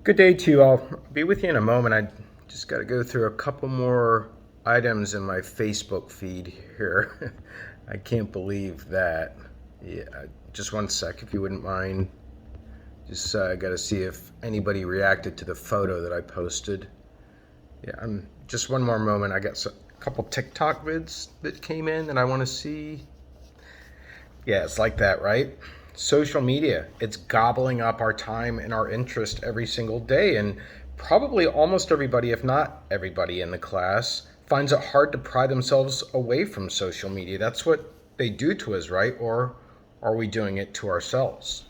Good day to you all. I'll be with you in a moment. I just got to go through a couple more items in my Facebook feed here. I can't believe that. Yeah, just one sec, if you wouldn't mind. Just got to see if anybody reacted to the photo that I posted. Yeah, just one more moment. I got a couple TikTok vids that came in that I want to see. Yeah, it's like that, right? Social media, it's gobbling up our time and our interest every single day. And probably almost everybody, if not everybody in the class, finds it hard to pry themselves away from social media. That's what they do to us, right? Or are we doing it to ourselves?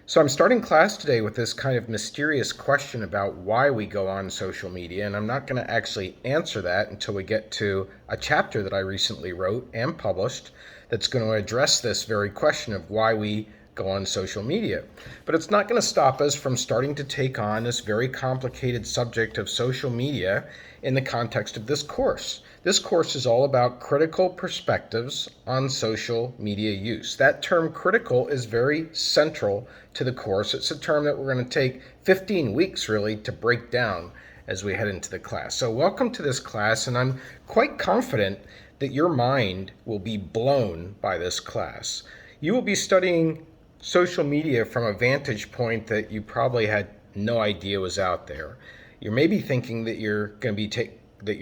So I'm starting class today with this kind of mysterious question about why we go on social media, and I'm not going to actually answer that until we get to a chapter that I recently wrote and published that's going to address this very question of why we go on social media. But it's not going to stop us from starting to take on this very complicated subject of social media in the context of this course. This course is all about critical perspectives on social media use. That term critical is very central to the course. It's a term that we're going to take 15 weeks really to break down as we head into the class. So welcome to this class, and I'm quite confident that your mind will be blown by this class. You will be studying social media from a vantage point that you probably had no idea was out there. You may be thinking that you're going to be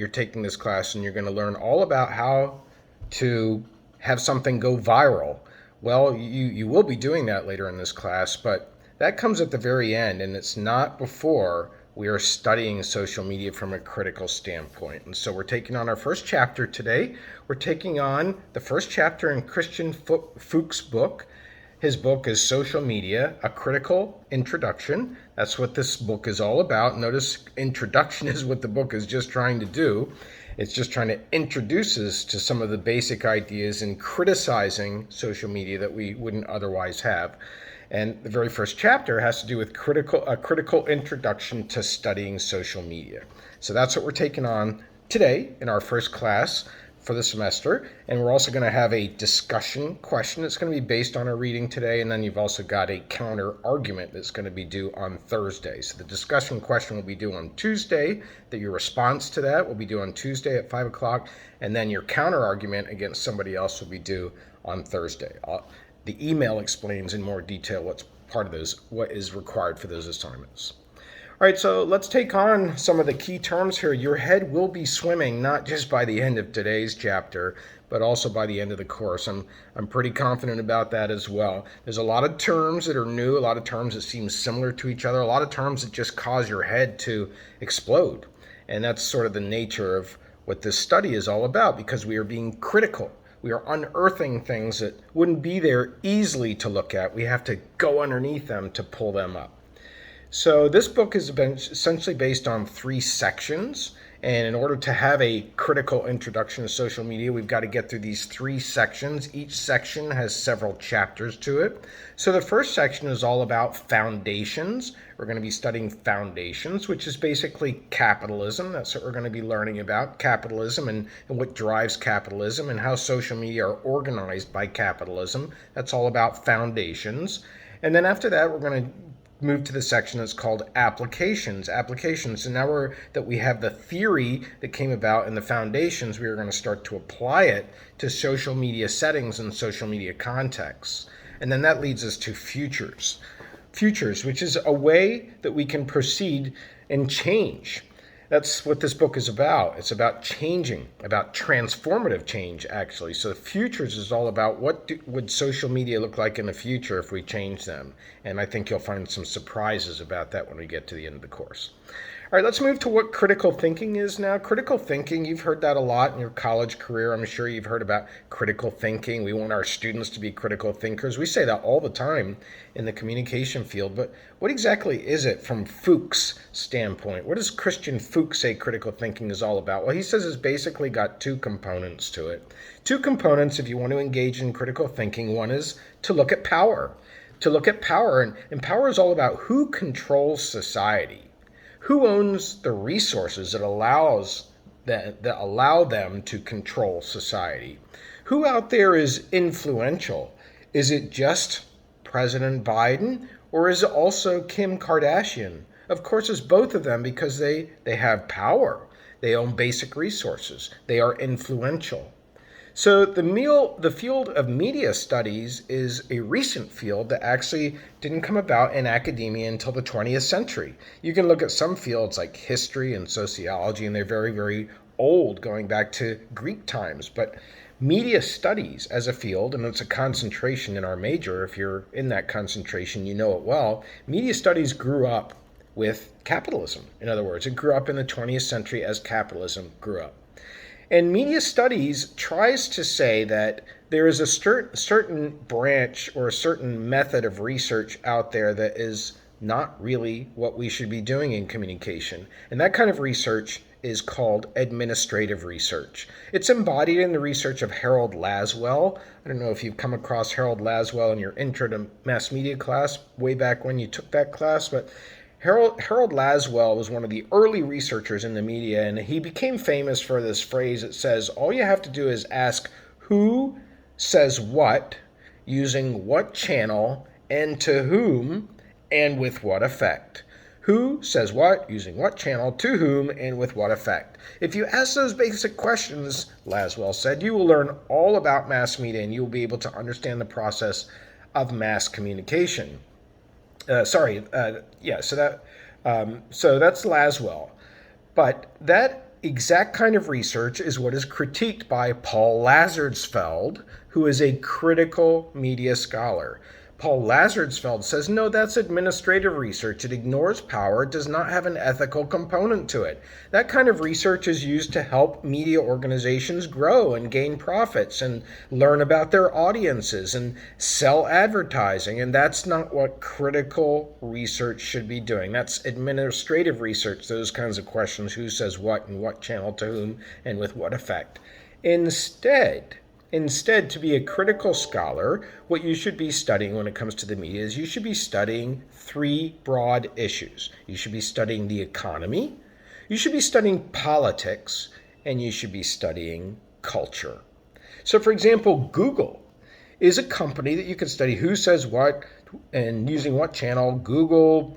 taking this class and you're going to learn all about how to have something go viral. Well, you will be doing that later in this class, but that comes at the very end, and it's not before we are studying social media from a critical standpoint. And so we're taking on our first chapter today. We're taking on the first chapter in Christian Fuchs' book. His book is Social Media, A Critical Introduction. That's what this book is all about. Notice introduction is what the book is just trying to do. It's just trying to introduce us to some of the basic ideas in criticizing social media that we wouldn't otherwise have. And the very first chapter has to do with a critical introduction to studying social media. So that's what we're taking on today in our first class for the semester. And we're also going to have a discussion question that's going to be based on our reading today. And then you've also got a counter argument that's going to be due on Thursday. So the discussion question will be due on Tuesday. Your response to that will be due on Tuesday at 5 o'clock. And then your counter argument against somebody else will be due on Thursday. The email explains in more detail what is required for those assignments. All right, so let's take on some of the key terms here. Your head will be swimming not just by the end of today's chapter, but also by the end of the course. I'm pretty confident about that as well. There's a lot of terms that are new, a lot of terms that seem similar to each other, a lot of terms that just cause your head to explode. And that's sort of the nature of what this study is all about, because we are being critical. We are unearthing things that wouldn't be there easily to look at. We have to go underneath them to pull them up. So this book has been essentially based on 3 sections. And in order to have a critical introduction to social media, we've got to get through these 3 sections. Each section has several chapters to it. So the first section is all about foundations. We're going to be studying foundations, which is basically capitalism. That's what we're going to be learning about, capitalism and what drives capitalism and how social media are organized by capitalism. That's all about foundations. And then after that, we're going to move to the section that's called applications. And now that we have the theory that came about in the foundations, we are going to start to apply it to social media settings and social media contexts. And then that leads us to futures, which is a way that we can proceed and change. That's what this book is about. It's about changing, about transformative change, actually. So the futures is all about what would social media look like in the future if we change them. And I think you'll find some surprises about that when we get to the end of the course. All right, let's move to what critical thinking is now. Critical thinking, you've heard that a lot in your college career. I'm sure you've heard about critical thinking. We want our students to be critical thinkers. We say that all the time in the communication field, but what exactly is it from Fuchs' standpoint? What does Christian Fuchs say critical thinking is all about? Well, he says it's basically got 2 components to it. 2 components if you want to engage in critical thinking. One is to look at power. And power is all about who controls society. Who owns the resources that allow them to control society? Who out there is influential? Is it just President Biden, or is it also Kim Kardashian, Of course, it's both of them because they have power. They own basic resources. They are influential. So the field of media studies is a recent field that actually didn't come about in academia until the 20th century. You can look at some fields like history and sociology, and they're very, very old, going back to Greek times. But media studies as a field, and it's a concentration in our major, if you're in that concentration, you know it well, media studies grew up with capitalism. In other words, it grew up in the 20th century as capitalism grew up. And media studies tries to say that there is a certain branch or a certain method of research out there that is not really what we should be doing in communication. And that kind of research is called administrative research. It's embodied in the research of Harold Lasswell. I don't know if you've come across Harold Lasswell in your Intro to Mass Media class way back when you took that class, but Harold Lasswell was one of the early researchers in the media, and he became famous for this phrase that says, all you have to do is ask who says what, using what channel, and to whom, and with what effect. Who says what, using what channel, to whom, and with what effect. If you ask those basic questions, Lasswell said, you will learn all about mass media, and you will be able to understand the process of mass communication. So that's Lasswell. But that exact kind of research is what is critiqued by Paul Lazarsfeld, who is a critical media scholar. Paul Lazarsfeld says, no, that's administrative research. It ignores power. It does not have an ethical component to it. That kind of research is used to help media organizations grow and gain profits and learn about their audiences and sell advertising. And that's not what critical research should be doing. That's administrative research, those kinds of questions, who says what and what channel to whom and with what effect. Instead, to be a critical scholar, what you should be studying when it comes to the media is you should be studying three broad issues. You should be studying the economy, you should be studying politics, and you should be studying culture. So, for example, Google is a company that you can study who says what and using what channel. Google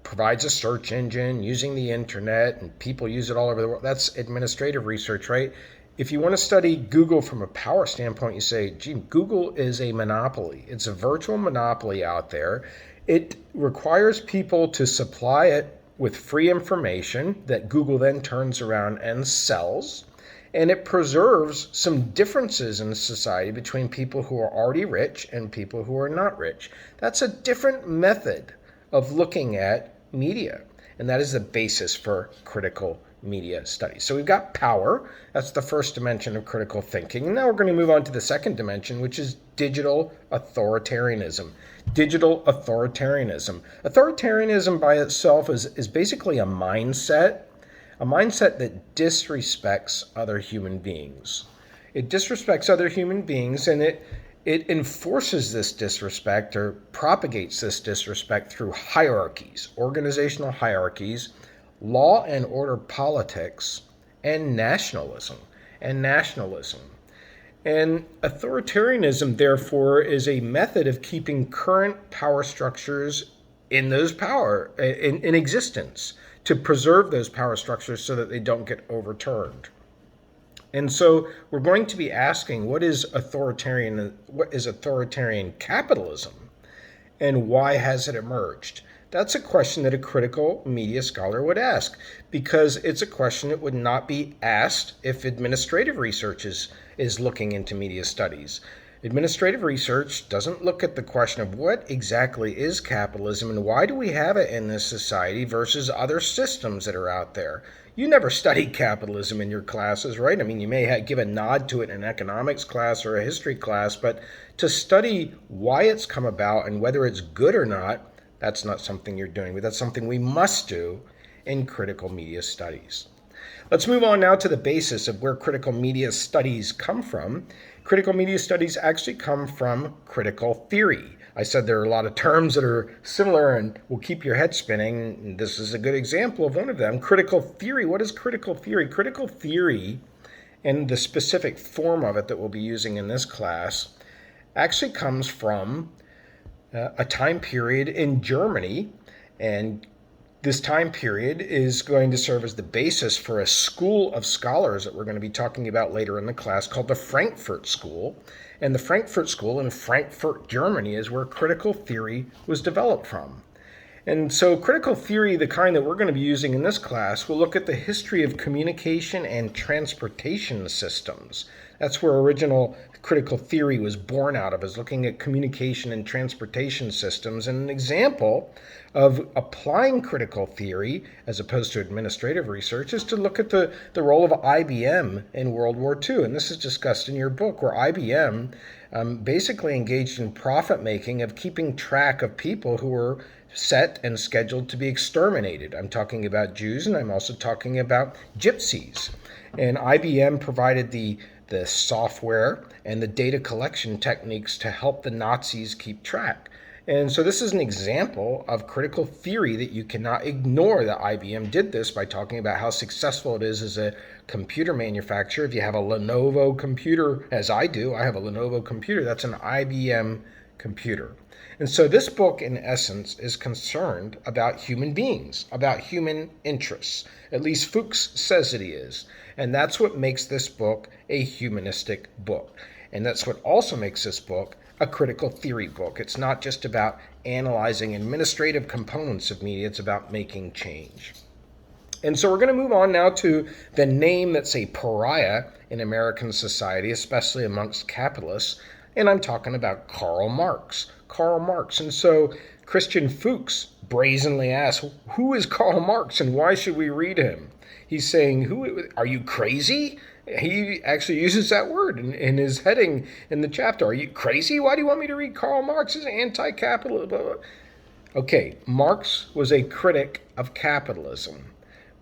provides a search engine using the internet, and people use it all over the world. That's administrative research, right? If you want to study Google from a power standpoint, you say, gee, Google is a monopoly. It's a virtual monopoly out there. It requires people to supply it with free information that Google then turns around and sells. And it preserves some differences in society between people who are already rich and people who are not rich. That's a different method of looking at media. And that is the basis for critical media studies. So we've got power. That's the first dimension of critical thinking. And now we're going to move on to the second dimension, which is digital authoritarianism. Digital authoritarianism. Authoritarianism by itself is basically a mindset that disrespects other human beings. It disrespects other human beings, and it enforces this disrespect or propagates this disrespect through hierarchies, organizational hierarchies, law and order politics, and nationalism. And authoritarianism, therefore, is a method of keeping current power structures in existence, to preserve those power structures so that they don't get overturned. And so we're going to be asking, what is authoritarian capitalism, and why has it emerged? That's a question that a critical media scholar would ask, because it's a question that would not be asked if administrative research is looking into media studies. Administrative research doesn't look at the question of what exactly is capitalism and why do we have it in this society versus other systems that are out there. You never studied capitalism in your classes, right? I mean, you may give a nod to it in an economics class or a history class, but to study why it's come about and whether it's good or not, that's not something you're doing, but that's something we must do in critical media studies. Let's move on now to the basis of where critical media studies come from. Critical media studies actually come from critical theory. I said there are a lot of terms that are similar and will keep your head spinning. This is a good example of one of them. Critical theory. What is critical theory? Critical theory, and the specific form of it that we'll be using in this class, actually comes from a time period in Germany, and This time period is going to serve as the basis for a school of scholars that we're going to be talking about later in the class called the Frankfurt School. And the Frankfurt School in Frankfurt, Germany, is where critical theory was developed from. And so critical theory, the kind that we're going to be using in this class, will look at the history of communication and transportation systems. That's where original critical theory was born out of, is looking at communication and transportation systems. And an example of applying critical theory as opposed to administrative research is to look at the role of IBM in World War II. And this is discussed in your book, where IBM basically engaged in profit making of keeping track of people who were set and scheduled to be exterminated. I'm talking about Jews, and I'm also talking about gypsies. And IBM provided the software and the data collection techniques to help the Nazis keep track. And so this is an example of critical theory that you cannot ignore, that IBM did this by talking about how successful it is as a computer manufacturer. If you have a Lenovo computer, as I do, I have a Lenovo computer, that's an IBM computer. And so this book, in essence, is concerned about human beings, about human interests. At least Fuchs says that he is. And that's what makes this book a humanistic book. And that's what also makes this book a critical theory book. It's not just about analyzing administrative components of media, it's about making change. And so we're going to move on now to the name that's a pariah in American society, especially amongst capitalists. And I'm talking about Karl Marx. Karl Marx. And so Christian Fuchs brazenly asks, who is Karl Marx and why should we read him? He's saying, are you crazy? He actually uses that word in his heading in the chapter. Are you crazy? Why do you want me to read Karl Marx's anti-capitalism? Okay, Marx was a critic of capitalism.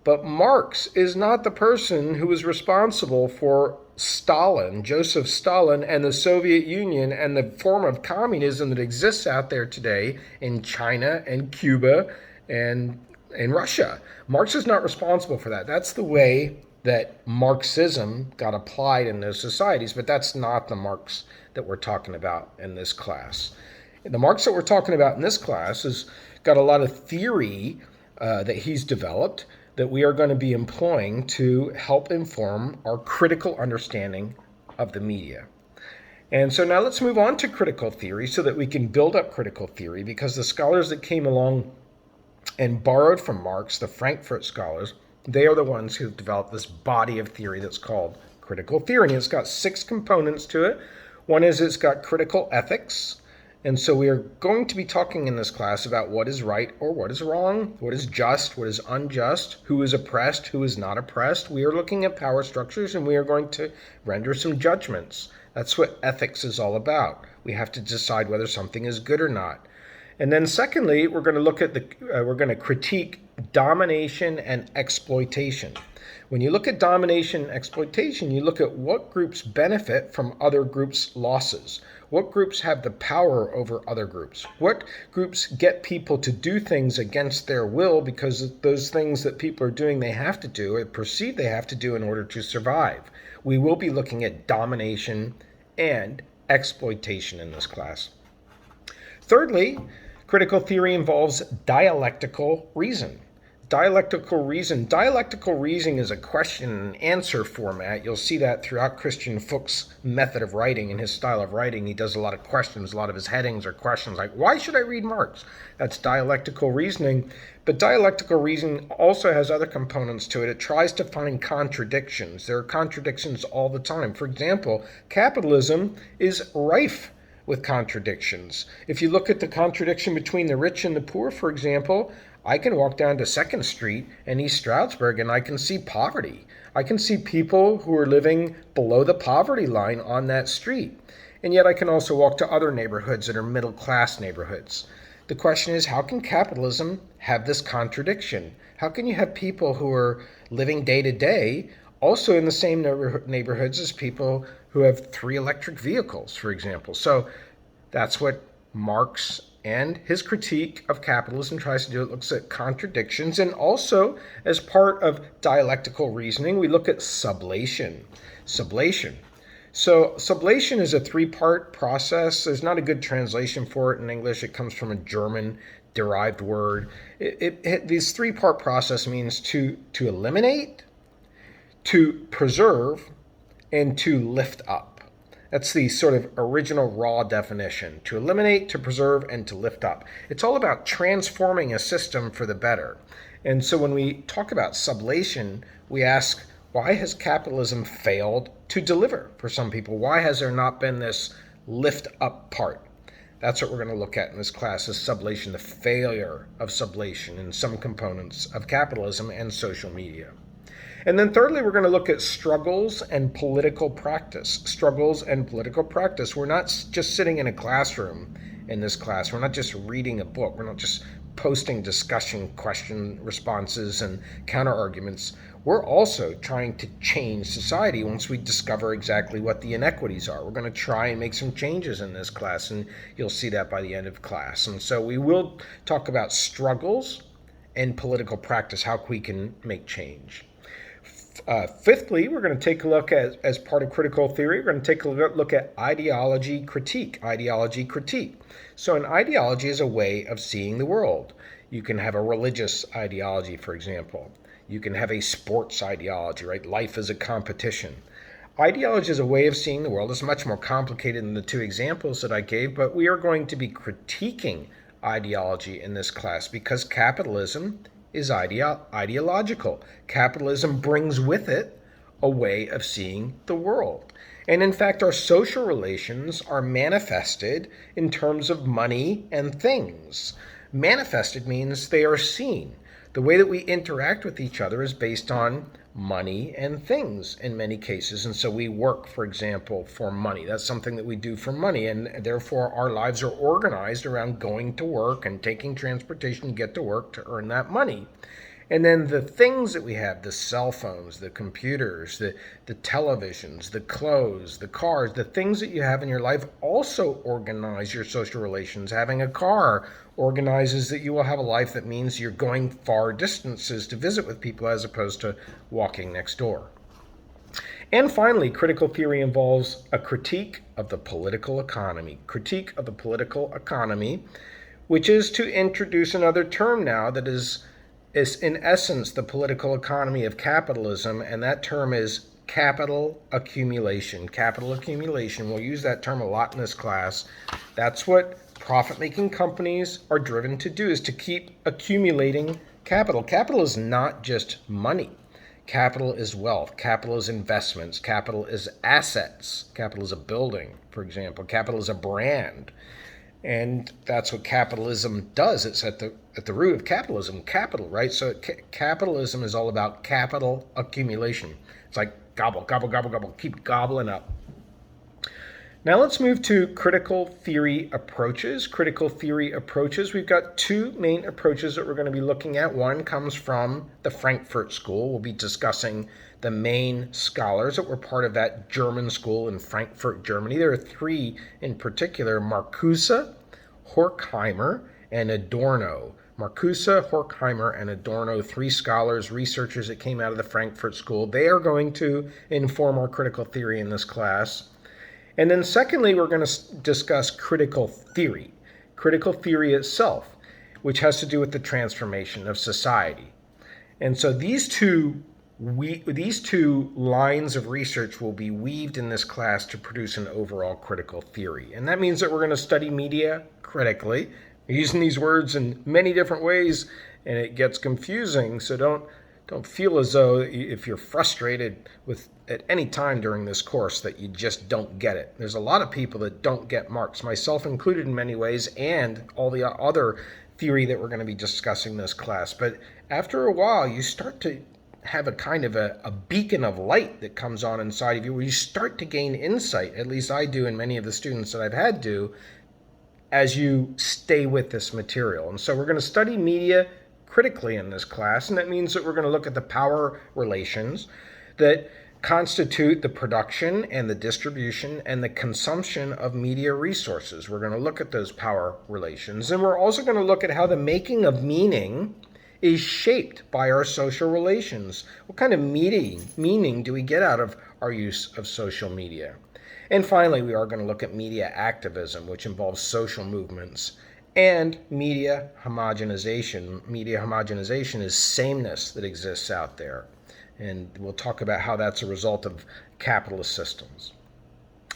But Marx is not the person who was responsible for Stalin, Joseph Stalin, and the Soviet Union and the form of communism that exists out there today in China and Cuba and in Russia. Marx is not responsible for that. That's the way that Marxism got applied in those societies, but that's not the Marx that we're talking about in this class. The Marx that we're talking about in this class has got a lot of theory that he's developed that we are going to be employing to help inform our critical understanding of the media. And so now let's move on to critical theory so that we can build up critical theory, because the scholars that came along and borrowed from Marx, the Frankfurt scholars, they are the ones who have developed this body of theory that's called critical theory. And it's got 6 components to it. One is it's got critical ethics. And so we are going to be talking in this class about what is right or what is wrong, what is just, what is unjust, who is oppressed, who is not oppressed. We are looking at power structures and we are going to render some judgments. That's what ethics is all about. We have to decide whether something is good or not. And then secondly, we're going to look at we're going to critique domination and exploitation. When you look at domination and exploitation, you look at what groups benefit from other groups' losses. What groups have the power over other groups? What groups get people to do things against their will because those things that people are doing they have to do or perceive they have to do in order to survive? We will be looking at domination and exploitation in this class. Thirdly, critical theory involves dialectical reason. Dialectical reasoning is a question and answer format. You'll see that throughout Christian Fuchs' method of writing and his style of writing. He does a lot of questions. A lot of his headings are questions like, why should I read Marx? That's dialectical reasoning. But dialectical reasoning also has other components to it. It tries to find contradictions. There are contradictions all the time. For example, capitalism is rife with contradictions. If you look at the contradiction between the rich and the poor, for example, I can walk down to 2nd Street in East Stroudsburg and I can see poverty. I can see people who are living below the poverty line on that street. And yet I can also walk to other neighborhoods that are middle-class neighborhoods. The question is, how can capitalism have this contradiction? How can you have people who are living day to day also in the same neighborhoods as people who have 3 electric vehicles, for example? So that's what Marx and his critique of capitalism tries to do. It looks at contradictions, and also as part of dialectical reasoning, we look at sublation. Sublation. So sublation is a 3-part process. There's not a good translation for it in English. It comes from a German derived word. This three-part process means to eliminate, to preserve, and to lift up. That's the sort of original raw definition: to eliminate, to preserve, and to lift up. It's all about transforming a system for the better. And so when we talk about sublation, we ask, why has capitalism failed to deliver for some people? Why has there not been this lift up part? That's what we're going to look at in this class, is sublation, the failure of sublation in some components of capitalism and social media. And then thirdly, we're going to look at struggles and political practice. Struggles and political practice. We're not just sitting in a classroom in this class. We're not just reading a book. We're not just posting discussion question responses and counter arguments. We're also trying to change society once we discover exactly what the inequities are. We're going to try and make some changes in this class, and you'll see that by the end of class. And so we will talk about struggles and political practice, how we can make change. Fifthly, we're going to take a look at, as part of critical theory, we're going to take a look at ideology critique. Ideology critique. So an ideology is a way of seeing the world. You can have a religious ideology, for example. You can have a sports ideology, right? Life is a competition. Ideology is a way of seeing the world. It's much more complicated than the two examples that I gave, but we are going to be critiquing ideology in this class because capitalism is ideological. Capitalism brings with it a way of seeing the world. And in fact, our social relations are manifested in terms of money and things. Manifested means they are seen. The way that we interact with each other is based on money and things in many cases. And so we work, for example, for money. That's something that we do for money. And therefore, our lives are organized around going to work and taking transportation to get to work to earn that money. And then the things that we have, the cell phones, the computers, the televisions, the clothes, the cars, the things that you have in your life also organize your social relations. Having a car organizes that you will have a life that means you're going far distances to visit with people as opposed to walking next door. And finally, critical theory involves a critique of the political economy. Critique of the political economy, which is to introduce another term now that is in essence the political economy of capitalism, and that term is capital accumulation. Capital accumulation, we'll use that term a lot in this class. That's what profit-making companies are driven to do, is to keep accumulating capital. Capital is not just money. Capital is wealth. Capital is investments. Capital is assets. Capital is a building, for example. Capital is a brand. And that's what capitalism does. It's at the root of capitalism, capital, right? So capitalism is all about capital accumulation. It's like gobble, gobble, gobble, gobble, keep gobbling up. Now let's move to critical theory approaches. Critical theory approaches. We've got two main approaches that we're going to be looking at. One comes from the Frankfurt School. We'll be discussing the main scholars that were part of that German school in Frankfurt, Germany. There are three in particular: Marcuse, Horkheimer, and Adorno. Marcuse, Horkheimer, and Adorno, three scholars, researchers that came out of the Frankfurt School. They are going to inform our critical theory in this class. And then secondly, we're going to discuss critical theory itself, which has to do with the transformation of society. And so these two lines of research will be weaved in this class to produce an overall critical theory. And that means that we're going to study media critically. We're using these words in many different ways, and it gets confusing. So don't feel as though if you're frustrated with at any time during this course that you just don't get it. There's a lot of people that don't get Marx, myself included in many ways, and all the other theory that we're going to be discussing in this class. But after a while, you start to have a kind of a beacon of light that comes on inside of you where you start to gain insight, at least I do and many of the students that I've had do, as you stay with this material. And so we're going to study media critically in this class, and that means that we're going to look at the power relations that constitute the production and the distribution and the consumption of media resources. We're going to look at those power relations, and we're also going to look at how the making of meaning is shaped by our social relations. What kind of meaning do we get out of our use of social media? And finally, we are going to look at media activism, which involves social movements and media homogenization. Media homogenization is sameness that exists out there. And we'll talk about how that's a result of capitalist systems.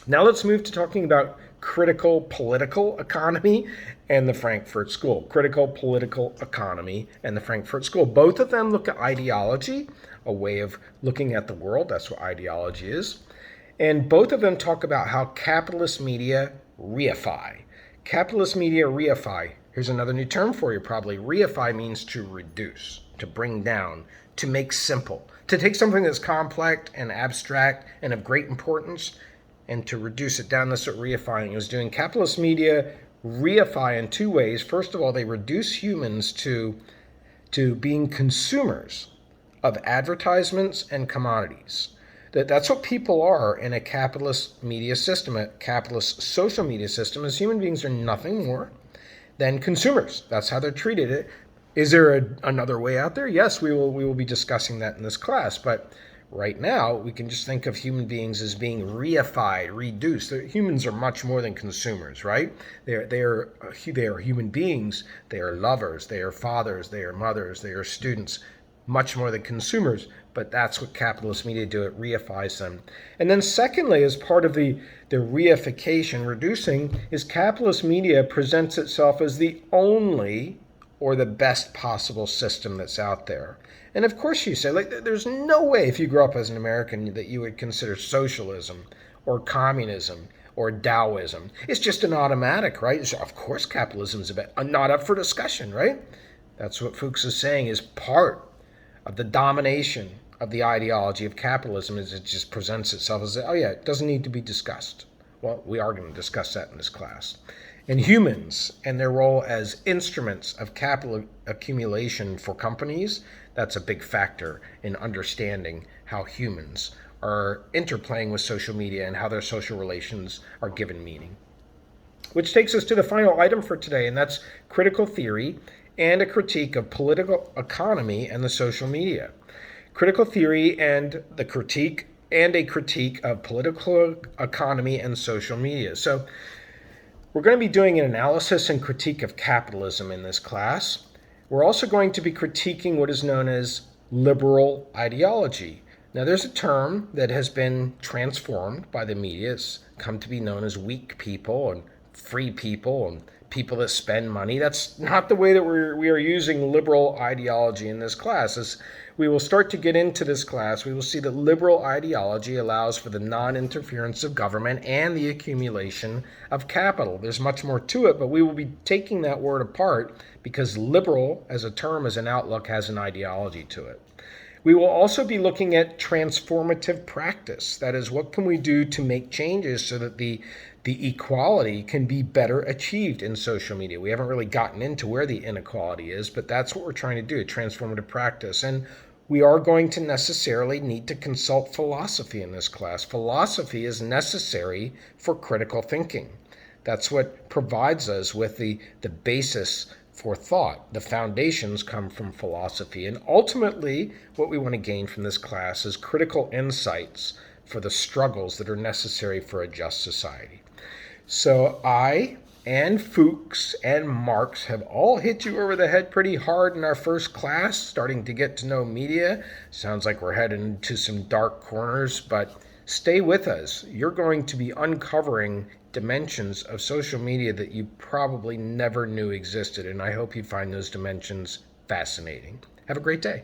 Now let's move to talking about critical political economy and the Frankfurt School. Critical political economy and the Frankfurt School. Both of them look at ideology, a way of looking at the world. That's what ideology is. And both of them talk about how capitalist media reify. Capitalist media reify. Here's another new term for you probably. Reify means to reduce, to bring down, to make simple, to take something that's complex and abstract and of great importance and to reduce it down. That's what reifying is doing. Capitalist media reify in two ways. First of all, they reduce humans to being consumers of advertisements and commodities. That's what people are in a capitalist media system, a capitalist social media system, as human beings are nothing more than consumers. That's how they're treated. Is there another way out there? Yes, we will be discussing that in this class, but right now we can just think of human beings as being reified, reduced. Humans are much more than consumers, right? They are human beings. They are lovers. They are fathers. They are mothers. They are students. Much more than consumers, but that's what capitalist media do. It reifies them. And then secondly, as part of the reification, reducing, is capitalist media presents itself as the only or the best possible system that's out there. And of course you say, there's no way if you grew up as an American that you would consider socialism or communism or Taoism. It's just an automatic, right? So of course capitalism is not up for discussion, right? That's what Fuchs is saying is part of the domination of the ideology of capitalism is it just presents itself as, oh yeah, it doesn't need to be discussed. Well, we are going to discuss that in this class. And humans and their role as instruments of capital accumulation for companies, that's a big factor in understanding how humans are interplaying with social media and how their social relations are given meaning. Which takes us to the final item for today, and that's critical theory and a critique of political economy and the social media. Critical theory and the critique and a critique of political economy and social media. So we're going to be doing an analysis and critique of capitalism in this class. We're also going to be critiquing what is known as liberal ideology. Now there's a term that has been transformed by the media. It's come to be known as weak people and free people and people that spend money. That's not the way that we are using liberal ideology in this class. As we will start to get into this class, we will see that liberal ideology allows for the non-interference of government and the accumulation of capital. There's much more to it, but we will be taking that word apart because liberal as a term, as an outlook, has an ideology to it. We will also be looking at transformative practice. That is, what can we do to make changes so that the equality can be better achieved in social media. We haven't really gotten into where the inequality is, but that's what we're trying to do, transformative practice. And we are going to necessarily need to consult philosophy in this class. Philosophy is necessary for critical thinking. That's what provides us with the basis for thought. The foundations come from philosophy. And ultimately, what we want to gain from this class is critical insights for the struggles that are necessary for a just society. So I and Fuchs and Marx have all hit you over the head pretty hard in our first class, starting to get to know media. Sounds like we're heading into some dark corners, but stay with us. You're going to be uncovering dimensions of social media that you probably never knew existed, and I hope you find those dimensions fascinating. Have a great day.